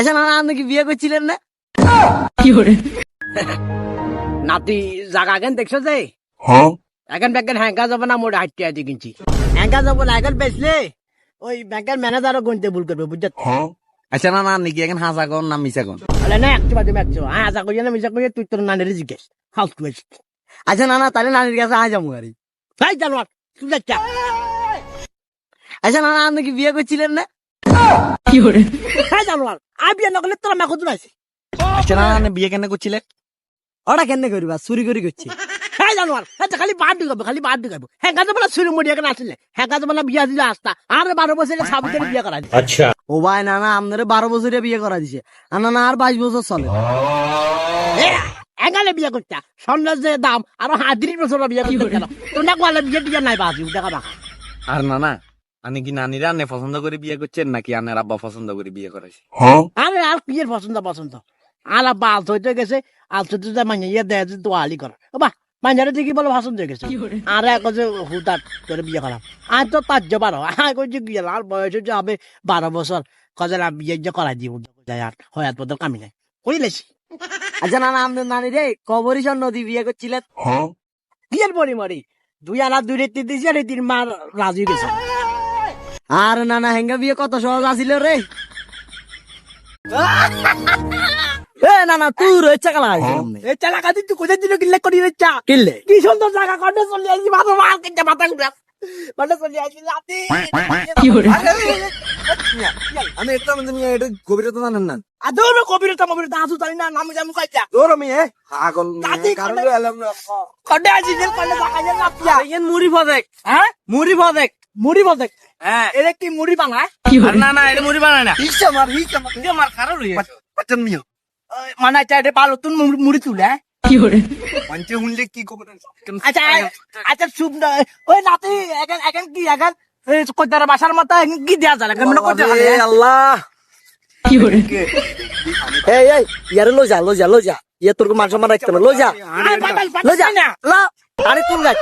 আচ্ছা নানা আপনি কি বিয়ে করছিলেন না? নাতি জাগা কেন দেখছো যে এখন ব্যাংকের হ্যাঙ্কা যাবো না মোটে হাঁটতে হাঁটতে কিনছি হ্যাঙ্কা যাবো না এখন বেচলে ওই ব্যাংকের ম্যানেজারও গুনতে ভুল করবে বুঝছো? আচ্ছা না না নাকি এখন হাসা কোন না মিশা কোন? বলে না একটু বাদে একটু আশা করি না মিশা করি তুই তোর নানের জিজ্ঞেস হাউস টু আচ্ছা না না তাহলে নানির কাছে আয় যাবো আরে। তাই জানোয়ার তুই যাচ্ছা। আচ্ছা না না আপনি কি বিয়ে করছিলেন না? হ্যাঁ জানোয়ার আর বিয়ে না করলে তোর মা কত আছে? আচ্ছা না না বিয়ে কেন করছিলে? ওরা কেন করবা চুরি করে করছে। হ্যাঁ জানোয়ার আচ্ছা খালি বাদ ঢুকাবো খালি বাদ ঢুকাবো হ্যাঁ গাছ বলা চুরি মুড়ি এখানে আসলে হ্যাঁ গাছ বলা বিয়া দিলে আসতা আর 12 বছরের সাবিত্রী বিয়ে করা আচ্ছা ও ভাই না না আপনার 12 বছরে বিয়ে করা দিছে আর না না আর 22 বছর চলে। এগালে বিয়ে করতে সন্ন্যাস যে দাম আরো 30 বছর বিয়ে করতে গেল তোমরা কোয়ালে বিয়ে টিয়া নাই বাজি দেখা না। আর না না আপনি কি নানিরা আনে পছন্দ করে বিয়ে করছেন নাকি আনের আব্বা পছন্দ করে বিয়ে করাইছে? আরে আর বিয়ের পছন্দ পছন্দ আর আব্বা আলতো হইতে গেছে আলতো তো মানে ইয়ে দেয় যে তো আলি কর বাহ মাঞ্জারে দেখি বলে ভাষণ দিয়ে গেছে আর এক যে হুদার করে বিয়ে করাম আর তো তার যে 12 আর কই যে গিয়ে আর বয়স যে হবে 12 বছর কাজে বিয়ে যে করাই দিব যায় আর হয়াত বদল কামি নাই কইলেছি। আচ্ছা না না আপনার নানি রে কবরিশন নদী বিয়ে করছিলেন? বিয়ের পরি মরি 2 আনা 2 রেতি দিছি আর 3 মার রাজি গেছে। আর না না হেঙ্গা বিয়ে কত সহজ আছিল রে। এ না না তুই রয়েছে কালা এই চালাকা তুই কোথায় দিল কিল্লে করি রয়েছে কিল্লে কি সুন্দর জায়গা কন্ডে চলে আসি ভালো মাল কিনতে মাথা ঘুরা কন্ডে চলে আসি রাতে কি হরে আমি একটা মানে এটা গভীরতা জানেন না আদর কবিরতা মবিরতা আসু জানি না নাম জামু কইতা তোর আমি পাগল কারণ এলাম না কন্ডে আসি যে কন্ডে দেখা যায় না পিয়া এন মুড়ি ফদেক হ্যাঁ মুড়ি ফদেক মুড়ি বদেক হ্যাঁ এরে কি মুড়ি বানায় আর না না এটা মুড়ি বানায় না হিসা মার খারাপ রে পাচন মিয়া মানে চাইতে পালো তুই মুড়ি তুলে পঞ্চে হুনলে কি খবর? আচ্ছা আচ্ছা চুপ না ওই নাতি এখন এখন কি এখন কইতার বাসার মতো এখন কি দেয়া যায় মানে কইতে এ আল্লাহ এই এই ইয়ারে লো যা ইয়ে তোর মান সম্মান রাখতে না লো যা লো যা আরে তুই গাছ